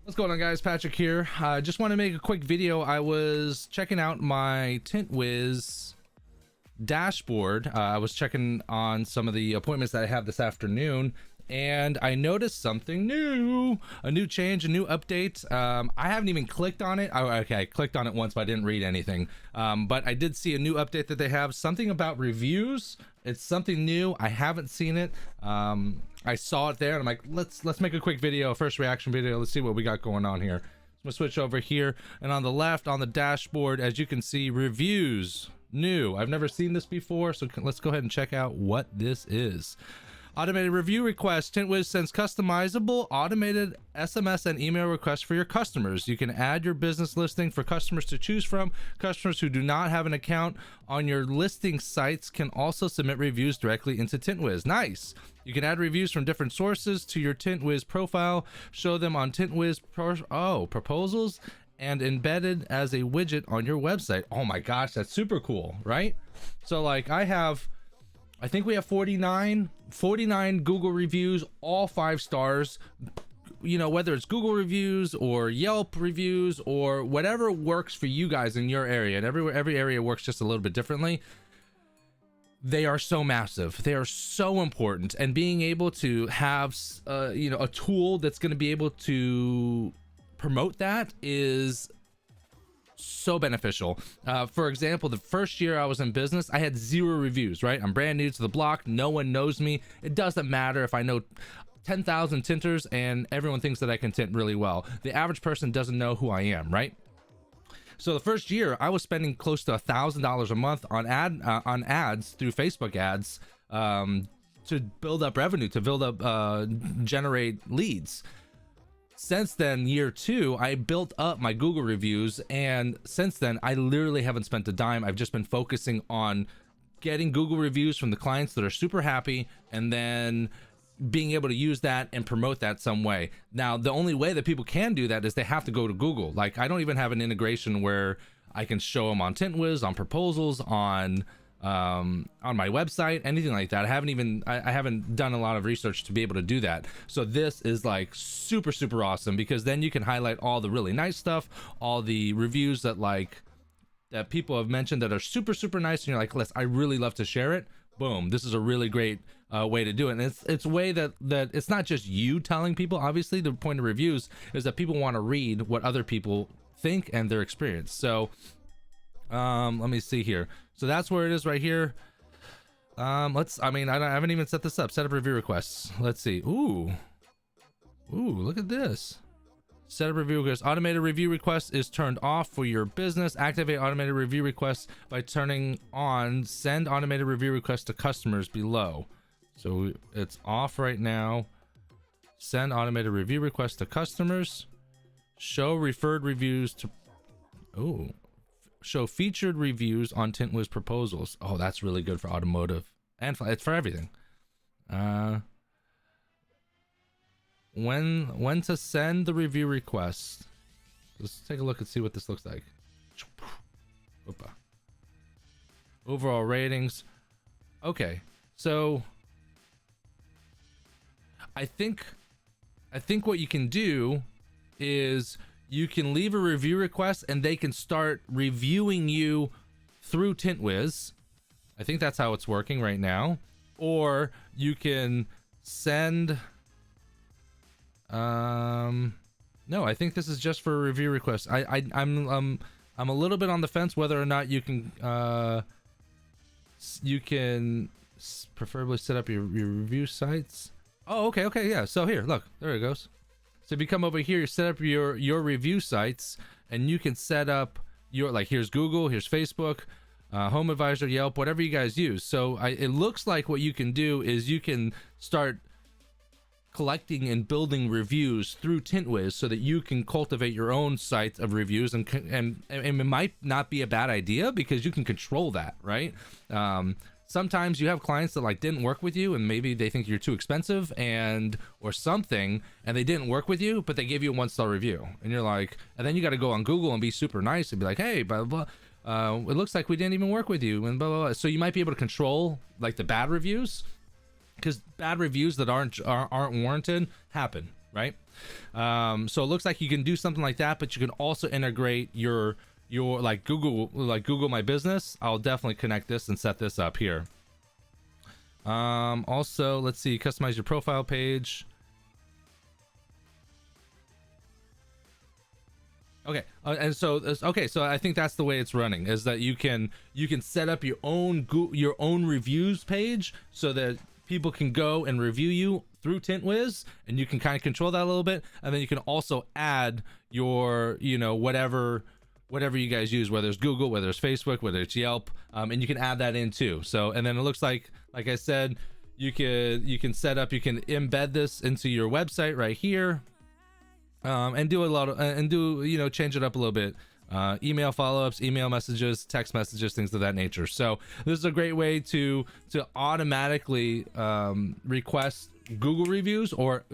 What's going on, guys? Patrick here. Just want to make a quick video. I was checking out my Tint Wiz dashboard. I was checking on some of the appointments that I have this afternoon, and I noticed something new, a new change, a new update. I haven't even clicked on it. Okay, I clicked on it once, but I didn't read anything. But I did see a new update that they have, something about reviews. It's something new. I haven't seen it. I saw it there and I'm like, let's make a quick video, a first reaction video. Let's see what we got going on here. So I'm gonna switch over here, and on the left on the dashboard, as you can see, reviews, new. I've never seen this before, so let's go ahead and check out what this is. Automated review requests. Tint Wiz sends customizable automated SMS and email requests for your customers. You can add your business listing for customers to choose from. Customers who do not have an account on your listing sites can also submit reviews directly into Tint Wiz. Nice. You can add reviews from different sources to your Tint Wiz profile, show them on Tint Wiz proposals, and embedded as a widget on your website. Oh my gosh, that's super cool, right? So like I think we have 49 Google reviews, all 5 stars. You know, whether it's Google reviews or Yelp reviews or whatever works for you guys in your area, and every area works just a little bit differently. They are so massive. They are so important, and being able to have you know, a tool that's going to be able to promote that is so beneficial. For example, the first year I was in business, I had 0 reviews, right? I'm brand new to the block. No one knows me. It doesn't matter if I know 10,000 tinters and everyone thinks that I can tint really well. The average person doesn't know who I am, right? So the first year I was spending close to $1,000 a month on ads through Facebook ads, to build up revenue, to build up, generate leads. Since then, year 2, I built up my Google reviews, and since then I literally haven't spent a dime. I've just been focusing on getting Google reviews from the clients that are super happy, and then being able to use that and promote that some way. Now, the only way that people can do that is they have to go to Google. Like, I don't even have an integration where I can show them on TintWiz, on proposals, on my website, anything like that. I haven't done a lot of research to be able to do that. So this is like super awesome, because then you can highlight all the really nice stuff, all the reviews that people have mentioned that are super nice, and you're like, listen, I really love to share it. Boom, this is a really great way to do it. And it's a way that it's not just you telling people. Obviously the point of reviews is that people want to read what other people think and their experience. So let me see here. So that's where it is right here. I haven't even set this up. Set up review requests. Let's see. Ooh, look at this. Set up review requests. Automated review requests is turned off for your business. Activate automated review requests by turning on send automated review requests to customers below. So it's off right now. Send automated review requests to customers. Show referred reviews to show featured reviews on Tint Wiz proposals. Oh, that's really good for automotive, and it's for everything. When to send the review request. Let's take a look and see what this looks like. Opa. Overall ratings. Okay, so I think what you can do is you can leave a review request and they can start reviewing you through Tint Wiz. I think that's how it's working right now. Or you can send no, I think this is just for a review request. I'm a little bit on the fence whether or not you can preferably set up your review sites. Oh, okay, yeah. So here, look, there it goes. So if you come over here, you set up your review sites, and you can set up your, like, here's Google, here's Facebook, Home Advisor, Yelp, whatever you guys use. So it looks like what you can do is you can start collecting and building reviews through Tint Wiz so that you can cultivate your own site of reviews, and it might not be a bad idea because you can control that, right? Sometimes you have clients that like didn't work with you, and maybe they think you're too expensive or something, and they didn't work with you, but they gave you a 1-star review, and you're like, and then you got to go on Google and be super nice and be like, hey, blah blah blah, it looks like we didn't even work with you, and blah blah blah. So you might be able to control like the bad reviews, because bad reviews that aren't warranted happen, right? So it looks like you can do something like that, but you can also integrate your like Google My Business. I'll definitely connect this and set this up here. Also, let's see, customize your profile page. Okay, and so so I think that's the way it's running, is that you can set up your own reviews page so that people can go and review you through Tint Wiz, and you can kind of control that a little bit, and then you can also add your whatever you guys use, whether it's Google, whether it's Facebook, whether it's Yelp, and you can add that in too. So, and then it looks like I said, you can embed this into your website right here. And do a lot of, change it up a little bit. Email follow-ups, email messages, text messages, things of that nature. So this is a great way to automatically request Google reviews, or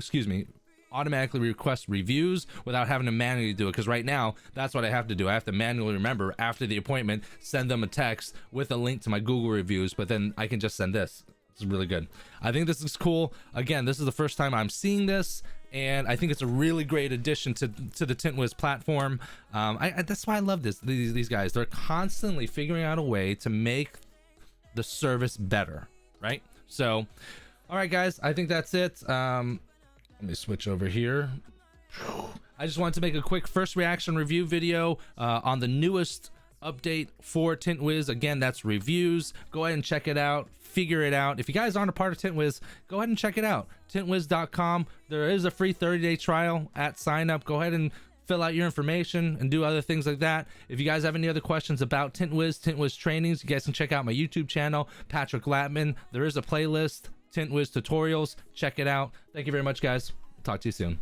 automatically request reviews without having to manually do it. Because right now, that's what I have to do. I have to manually remember after the appointment, send them a text with a link to my Google reviews, but then I can just send this. It's really good. I think this is cool. Again, this is the first time I'm seeing this, and I think it's a really great addition to the Tint Wiz platform. That's why I love these guys. They're constantly figuring out a way to make the service better, right? So, all right, guys, I think that's it. Let me switch over here. I just wanted to make a quick first reaction review video on the newest update for Tint Wiz. Again, that's reviews. Go ahead and check it out, figure it out. If you guys aren't a part of Tint Wiz, go ahead and check it out, tintwiz.com. There is a free 30-day trial at sign up. Go ahead and fill out your information and do other things like that. If you guys have any other questions about Tint Wiz trainings, you guys can check out my YouTube channel, Patrick Latman. There is a playlist, Tint Wiz tutorials. Check it out. Thank you very much, guys. Talk to you soon.